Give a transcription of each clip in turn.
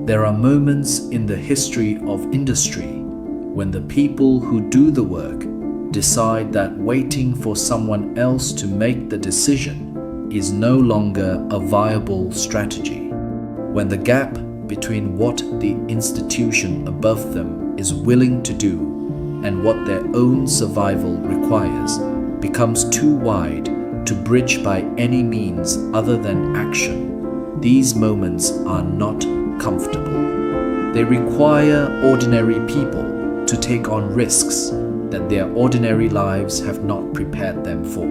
There are moments in the history of industry when the people who do the work decide that waiting for someone else to make the decision is no longer a viable strategy. When the gap between what the institution above them is willing to do and what their own survival requires becomes too wide to bridge by any means other than action, these moments are not comfortable. They require ordinary people to take on risks that their ordinary lives have not prepared them for,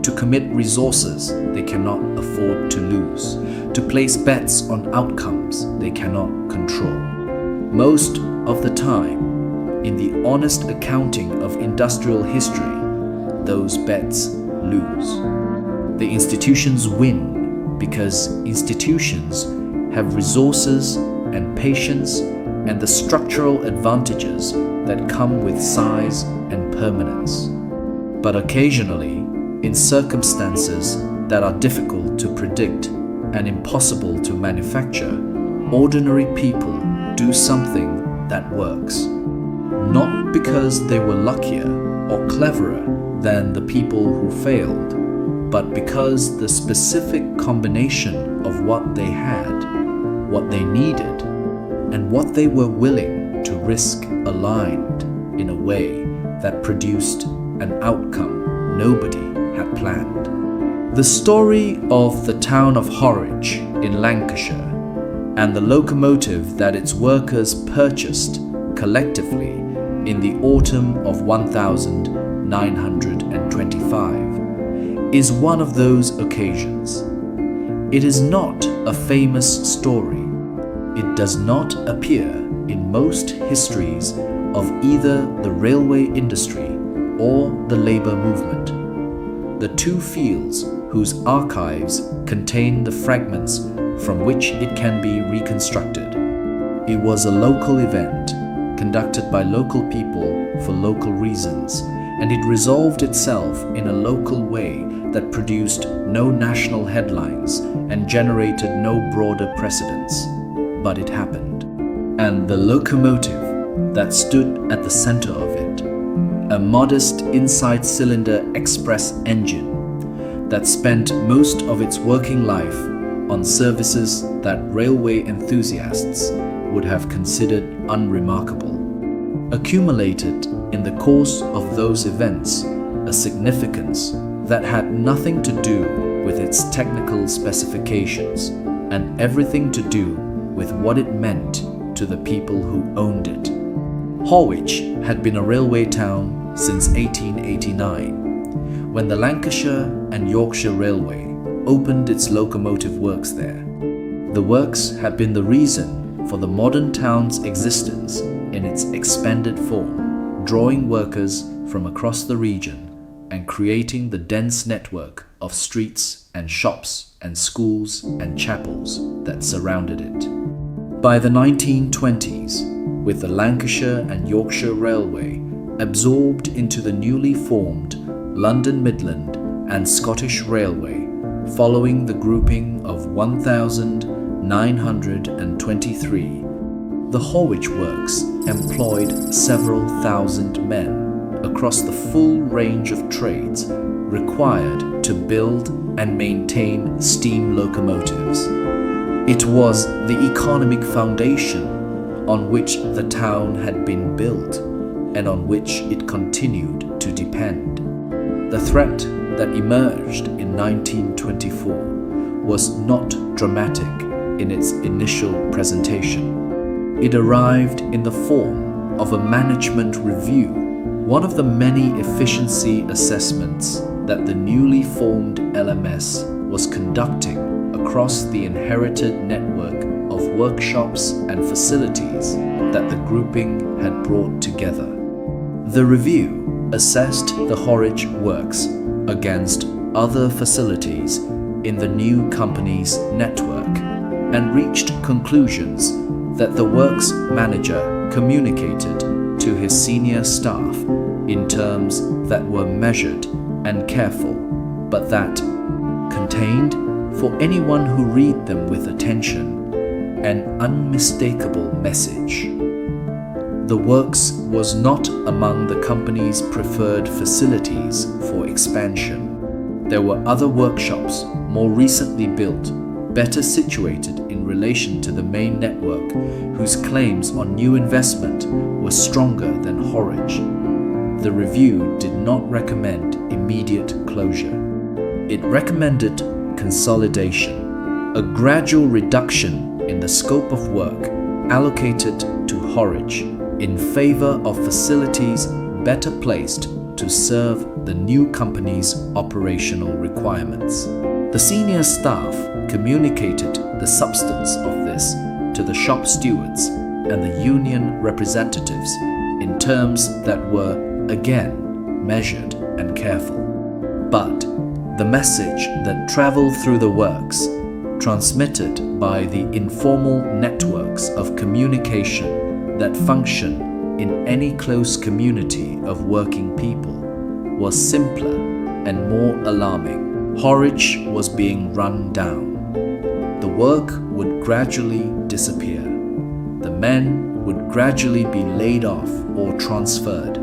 to commit resources they cannot afford to lose, to place bets on outcomes they cannot control. Most of the time, in the honest accounting of industrial history, those bets lose. The institutions win because institutions have resources and patience and the structural advantages that come with size and permanence. But occasionally, in circumstances that are difficult to predict and impossible to manufacture, ordinary people do something that works. Not because they were luckier or cleverer than the people who failed, but because the specific combination of what they had, what they needed, and what they were willing to risk aligned in a way that produced an outcome nobody had planned. The story of the town of Horwich in Lancashire and the locomotive that its workers purchased collectively in the autumn of 1925 is one of those occasions. It is not a famous story. It does not appear in most histories of either the railway industry or the labor movement, the two fields whose archives contain the fragments from which it can be reconstructed. It was a local event conducted by local people for local reasons, and it resolved itself in a local way that produced no national headlines and generated no broader precedents. But it happened. And the locomotive that stood at the center of it, a modest inside cylinder express engine that spent most of its working life on services that railway enthusiasts would have considered unremarkable, accumulated in the course of those events a significance that had nothing to do with its technical specifications and everything to do with what it meant to the people who owned it. Horwich had been a railway town since 1889, when the Lancashire and Yorkshire Railway opened its locomotive works there. The works had been the reason for the modern town's existence in its expanded form, drawing workers from across the region and creating the dense network of streets and shops and schools and chapels that surrounded it. By the 1920s, with the Lancashire and Yorkshire Railway absorbed into the newly formed London Midland and Scottish Railway, following the grouping of 1923, the Horwich Works employed several thousand men across the full range of trades required to build and maintain steam locomotives. It was the economic foundation on which the town had been built and on which it continued to depend. The threat that emerged in 1924 was not dramatic in its initial presentation. It arrived in the form of a management review, one of the many efficiency assessments that the newly formed LMS was conducting across the inherited network of workshops and facilities that the grouping had brought together. The review assessed the Horwich Works against other facilities in the new company's network and reached conclusions that the works manager communicated to his senior staff in terms that were measured and careful, but that contained, for anyone who read them with attention, an unmistakable message. The works was not among the company's preferred facilities for expansion. There were other workshops, more recently built, better situated in relation to the main network, whose claims on new investment were stronger than Horwich. The review did not recommend immediate closure. It recommended consolidation, a gradual reduction in the scope of work allocated to Horwich in favor of facilities better placed to serve the new company's operational requirements. The senior staff communicated the substance of this to the shop stewards and the union representatives in terms that were, again, measured and careful. But the message that traveled through the works, transmitted by the informal networks of communication that function in any close community of working people, was simpler and more alarming. Horwich was being run down. The work would gradually disappear. The men would gradually be laid off or transferred.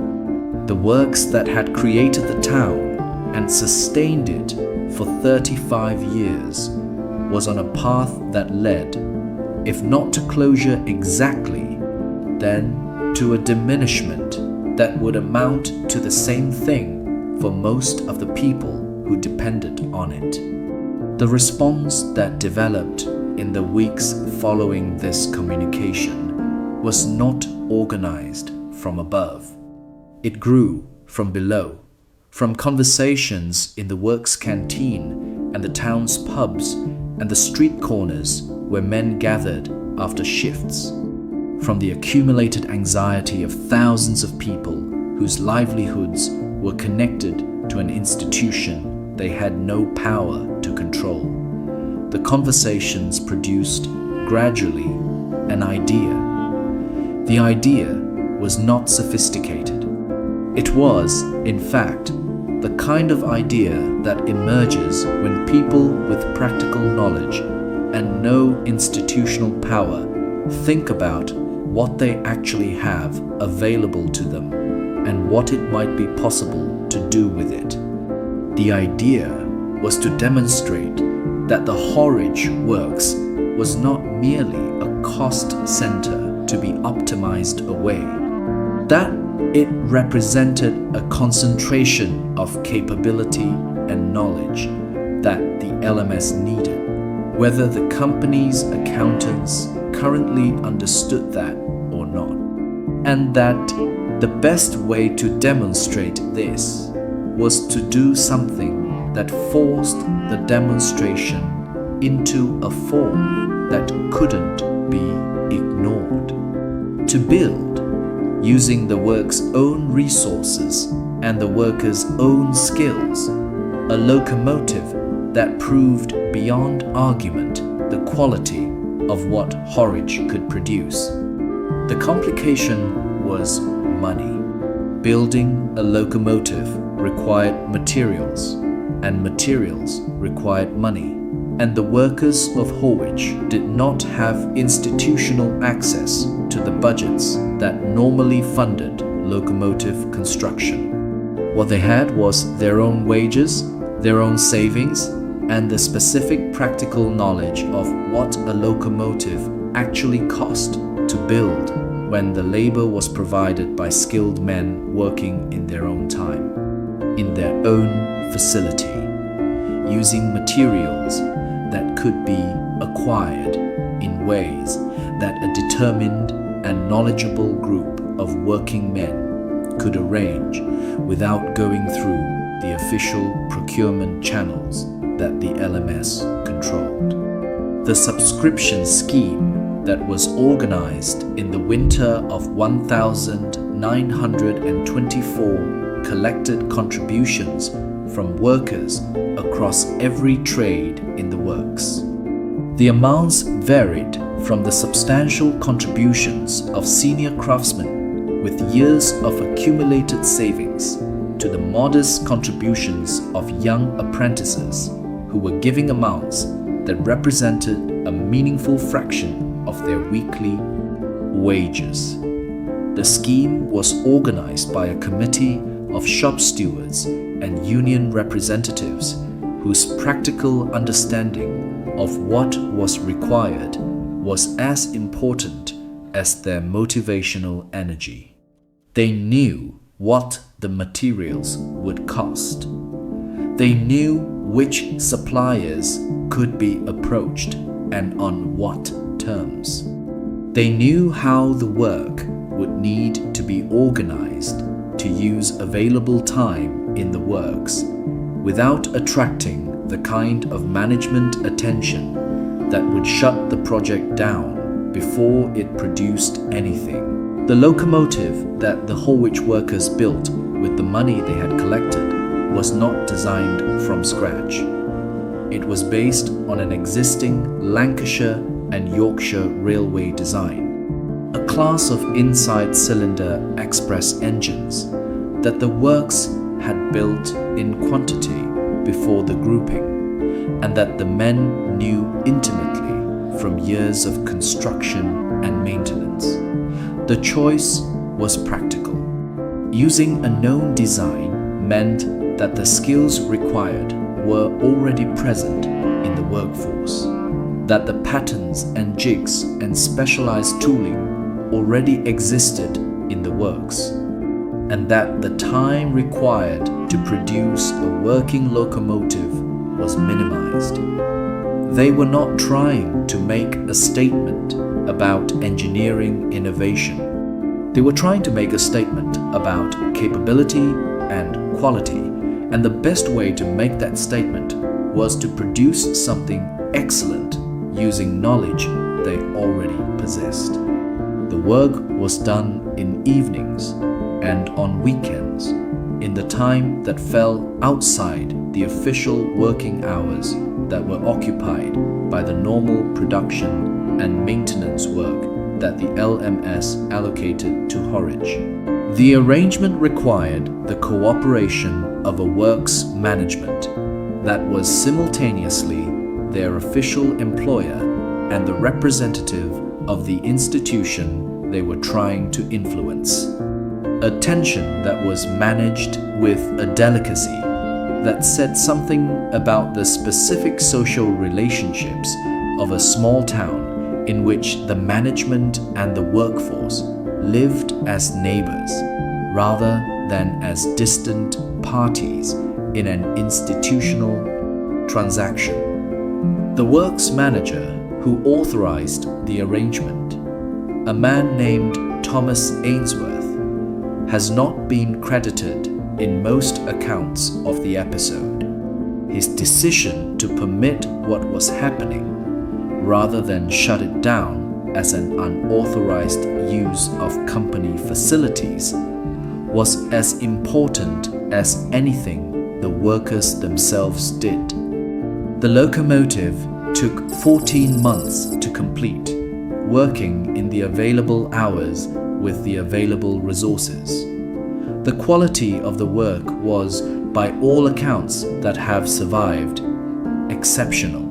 The works that had created the town and sustained it for 35 years was on a path that led, if not to closure exactly, then to a diminishment that would amount to the same thing for most of the people who depended on it. The response that developed in the weeks following this communication was not organized from above. It grew from below, from conversations in the works canteen and the town's pubs and the street corners where men gathered after shifts, from the accumulated anxiety of thousands of people whose livelihoods were connected to an institution they had no power to control. The conversations produced, gradually, an idea. The idea was not sophisticated. It was, in fact, the kind of idea that emerges when people with practical knowledge and no institutional power think about what they actually have available to them and what it might be possible to do with it. The idea was to demonstrate that the Horwich works was not merely a cost center to be optimized away, that it represented a concentration of capability and knowledge that the LMS needed, whether the company's accountants currently understood that or not, and that the best way to demonstrate this was to do something that forced the demonstration into a form that couldn't be ignored. To build, using the work's own resources and the workers' own skills, a locomotive that proved beyond argument the quality of what Horwich could produce. The complication was money. Building a locomotive required materials, and materials required money, and the workers of Horwich did not have institutional access to the budgets that normally funded locomotive construction. What they had was their own wages, their own savings, and the specific practical knowledge of what a locomotive actually cost to build when the labor was provided by skilled men working in their own time, in their own facility, using materials that could be acquired in ways that a determined and knowledgeable group of working men could arrange without going through the official procurement channels that the LMS controlled. The subscription scheme that was organized in the winter of 1924 collected contributions from workers across every trade in the works. The amounts varied from the substantial contributions of senior craftsmen with years of accumulated savings to the modest contributions of young apprentices who were giving amounts that represented a meaningful fraction of their weekly wages. The scheme was organized by a committee of shop stewards and union representatives whose practical understanding of what was required was as important as their motivational energy. They knew what the materials would cost. They knew which suppliers could be approached and on what terms. They knew how the work would need to be organized to use available time in the works without attracting the kind of management attention that would shut the project down before it produced anything. The locomotive that the Horwich workers built with the money they had collected was not designed from scratch. It was based on an existing Lancashire and Yorkshire railway design, a class of inside cylinder express engines that the works had built in quantity before the grouping, and that the men knew intimately from years of construction and maintenance. The choice was practical. Using a known design meant that the skills required were already present in the workforce, that the patterns and jigs and specialized tooling already existed in the works, and that the time required to produce a working locomotive was minimized. They were not trying to make a statement about engineering innovation. They were trying to make a statement about capability and quality, and the best way to make that statement was to produce something excellent using knowledge they already possessed. The work was done in evenings and on weekends, in the time that fell outside the official working hours that were occupied by the normal production and maintenance work that the LMS allocated to Horwich. The arrangement required the cooperation of a works management that was simultaneously their official employer and the representative of the institution they were trying to influence. A tension that was managed with a delicacy that said something about the specific social relationships of a small town in which the management and the workforce lived as neighbors rather than as distant parties in an institutional transaction. The works manager who authorized the arrangement, a man named Thomas Ainsworth, has not been credited in most accounts of the episode. His decision to permit what was happening rather than shut it down as an unauthorized use of company facilities was as important as anything the workers themselves did. The locomotive took 14 months to complete, working in the available hours with the available resources. The quality of the work was, by all accounts that have survived, exceptional.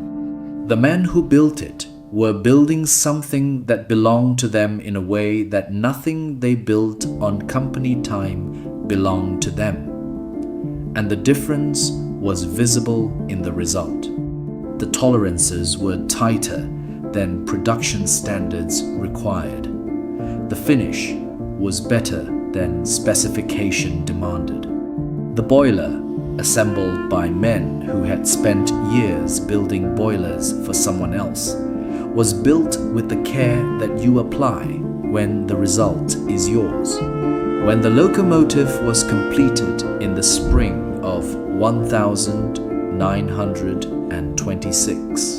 The men who built it were building something that belonged to them in a way that nothing they built on company time belonged to them. And the difference was visible in the result. The tolerances were tighter than production standards required. The finish was better than specification demanded. The boiler, assembled by men who had spent years building boilers for someone else, was built with the care that you apply when the result is yours. When the locomotive was completed in the spring of 1926,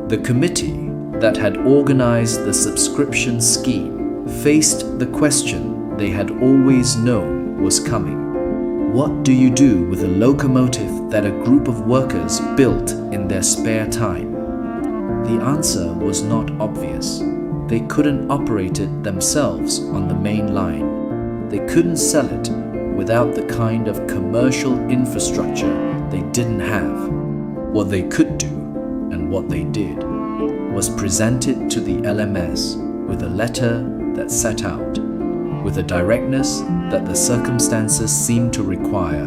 the committee that had organized the subscription scheme faced the question they had always known was coming. What do you do with a locomotive that a group of workers built in their spare time? The answer was not obvious. They couldn't operate it themselves on the main line. They couldn't sell it without the kind of commercial infrastructure they didn't have. What they could do and what they did was presented to the LMS with a letter that set out, with a directness that the circumstances seemed to require,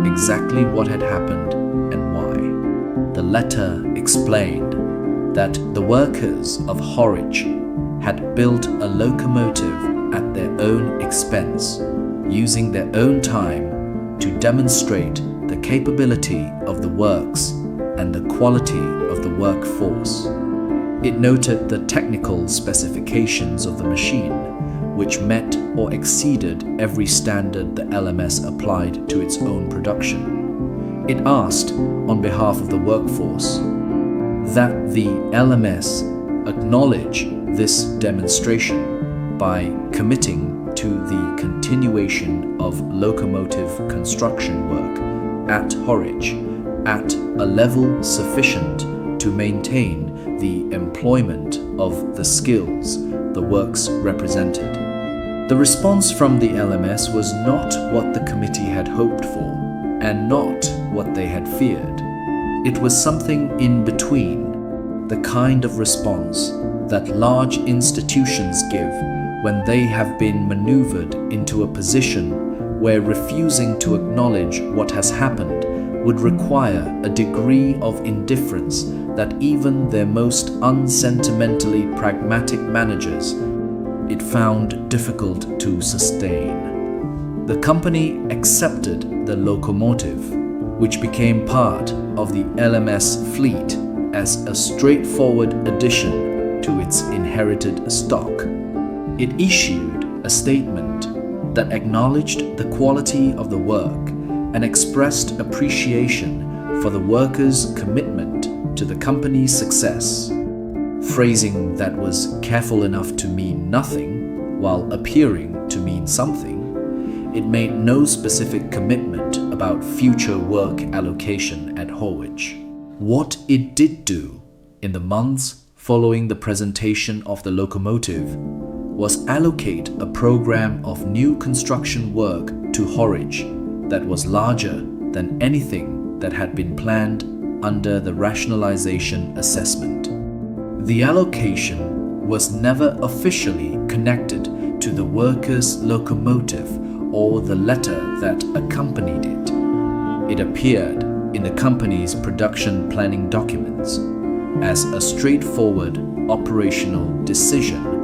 exactly what had happened and why. The letter explained that the workers of Horwich had built a locomotive at their own expense, using their own time to demonstrate the capability of the works and the quality of the workforce. It noted the technical specifications of the machine, which met or exceeded every standard the LMS applied to its own production. It asked, on behalf of the workforce, that the LMS acknowledge this demonstration by committing to the continuation of locomotive construction work at Horwich at a level sufficient to maintain the employment of the skills the works represented. The response from the LMS was not what the committee had hoped for, and not what they had feared. It was something in between, the kind of response that large institutions give when they have been maneuvered into a position where refusing to acknowledge what has happened would require a degree of indifference that even their most unsentimentally pragmatic managers it found difficult to sustain. The company accepted the locomotive, which became part of the LMS fleet, as a straightforward addition to its inherited stock. It issued a statement that acknowledged the quality of the work and expressed appreciation for the workers' commitment to the company's success. Phrasing that was careful enough to mean nothing while appearing to mean something, it made no specific commitment about future work allocation at Horwich. What it did do in the months following the presentation of the locomotive was allocate a program of new construction work to Horwich that was larger than anything that had been planned under the rationalization assessment. The allocation was never officially connected to the workers' locomotive or the letter that accompanied it. It appeared in the company's production planning documents as a straightforward operational decision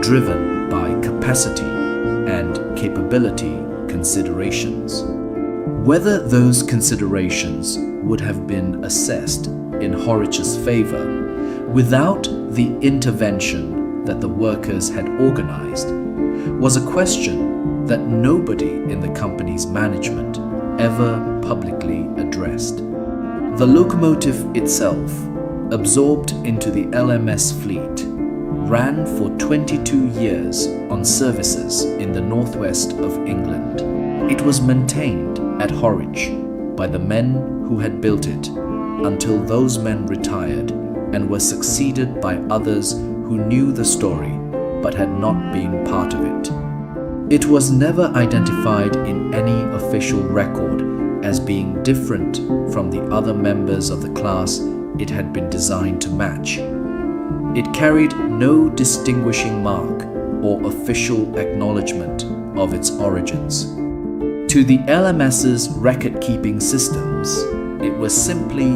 driven by capacity and capability considerations. Whether those considerations would have been assessed in Horwich's favor without the intervention that the workers had organized was a question that nobody in the company's management ever publicly addressed. The locomotive itself, absorbed into the LMS fleet, ran for 22 years on services in the northwest of England. It was maintained at Horwich by the men who had built it until those men retired and were succeeded by others who knew the story but had not been part of it. It was never identified in any official record as being different from the other members of the class it had been designed to match. It carried no distinguishing mark or official acknowledgement of its origins. To the LMS's record-keeping systems, it was simply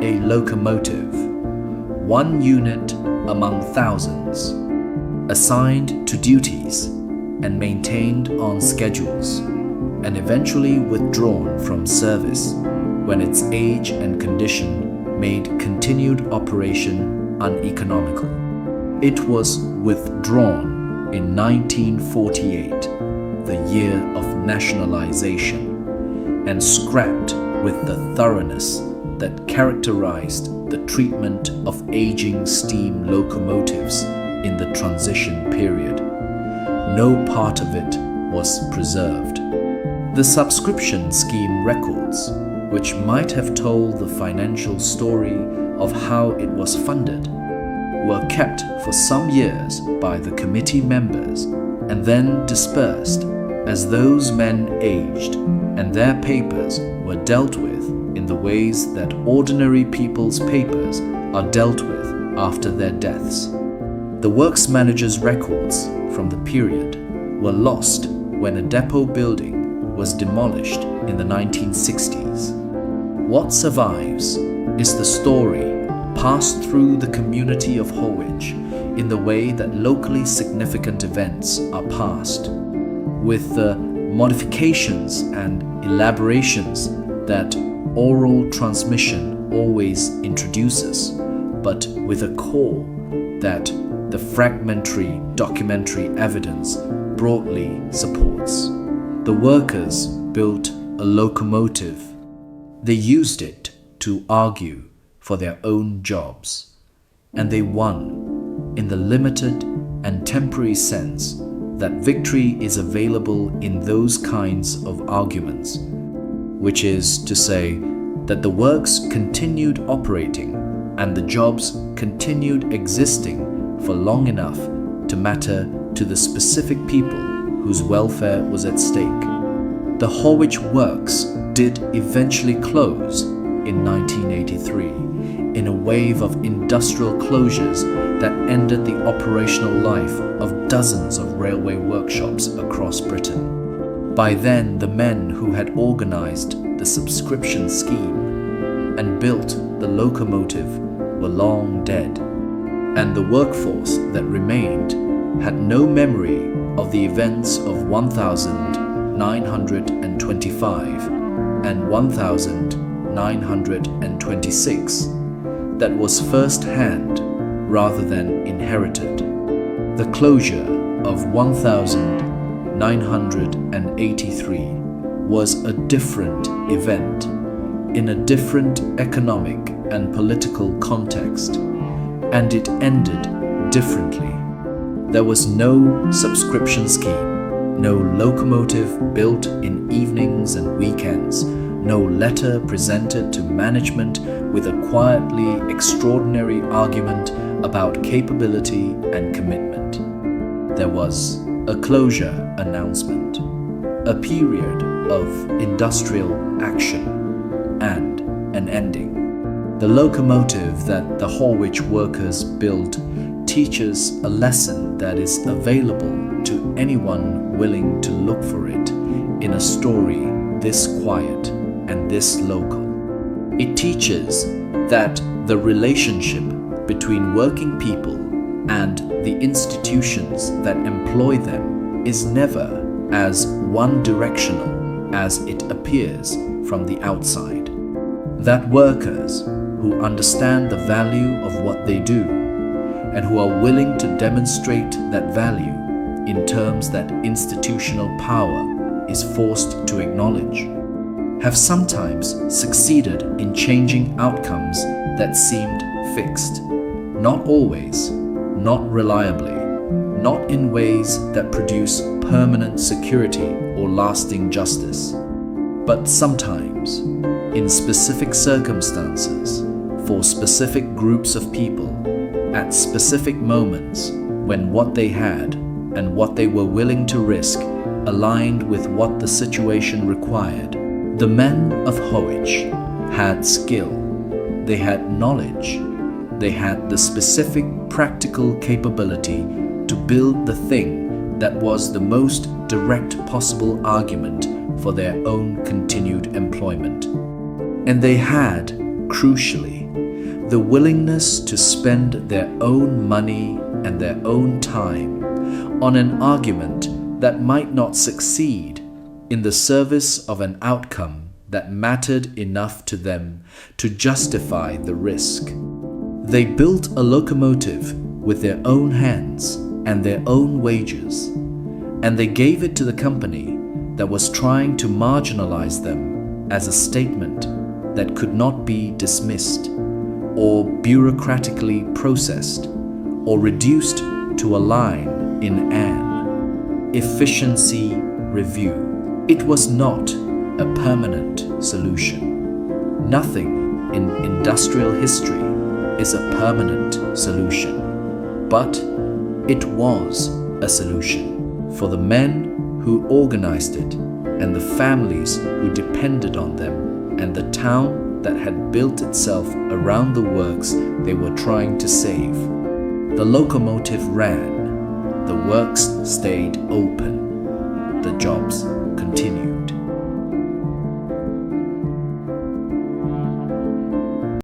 a locomotive, one unit among thousands, assigned to duties and maintained on schedules, and eventually withdrawn from service when its age and condition made continued operation uneconomical. It was withdrawn in 1948, the year of nationalization, and scrapped with the thoroughness that characterized the treatment of aging steam locomotives in the transition period. No part of it was preserved. The subscription scheme records, which might have told the financial story of how it was funded, were kept for some years by the committee members and then dispersed as those men aged and their papers were dealt with in the ways that ordinary people's papers are dealt with after their deaths. The works manager's records from the period were lost when a depot building was demolished in the 1960s. What survives is the story passed through the community of Horwich in the way that locally significant events are passed, with the modifications and elaborations that oral transmission always introduces, but with a core that the fragmentary documentary evidence broadly supports. The workers built a locomotive. They used it to argue for their own jobs, and they won in the limited and temporary sense that victory is available in those kinds of arguments, which is to say that the works continued operating and the jobs continued existing for long enough to matter to the specific people whose welfare was at stake. The Horwich works did eventually close in 1983 in a wave of industrial closures that ended the operational life of dozens of railway workshops across Britain. By then, the men who had organized the subscription scheme and built the locomotive were long dead, and the workforce that remained had no memory of the events of 1925 and 1926 that was first-hand rather than inherited. The closure of 1983 was a different event in a different economic and political context, and it ended differently. There was no subscription scheme, no locomotive built in evenings and weekends, no letter presented to management with a quietly extraordinary argument about capability and commitment. There was a closure announcement, a period of industrial action, and an ending. The locomotive that the Horwich workers built teaches a lesson that is available to anyone willing to look for it in a story this quiet and this local. It teaches that the relationship between working people and the institutions that employ them is never as one-directional as it appears from the outside. That workers who understand the value of what they do and who are willing to demonstrate that value in terms that institutional power is forced to acknowledge, have sometimes succeeded in changing outcomes that seemed fixed, not always, not reliably, not in ways that produce permanent security or lasting justice, but sometimes, in specific circumstances, for specific groups of people, at specific moments when what they had and what they were willing to risk aligned with what the situation required. The men of Horwich had skill, they had knowledge, they had the specific practical capability to build the thing that was the most direct possible argument for their own continued employment. And they had, crucially, the willingness to spend their own money and their own time on an argument that might not succeed in the service of an outcome that mattered enough to them to justify the risk. They built a locomotive with their own hands and their own wages, and they gave it to the company that was trying to marginalize them as a statement that could not be dismissed or bureaucratically processed or reduced to a line in an efficiency review. It was not a permanent solution. Nothing in industrial history is a permanent solution, but it was a solution for the men who organized it and the families who depended on them and the town that had built itself around the works they were trying to save. The locomotive ran. The works stayed open.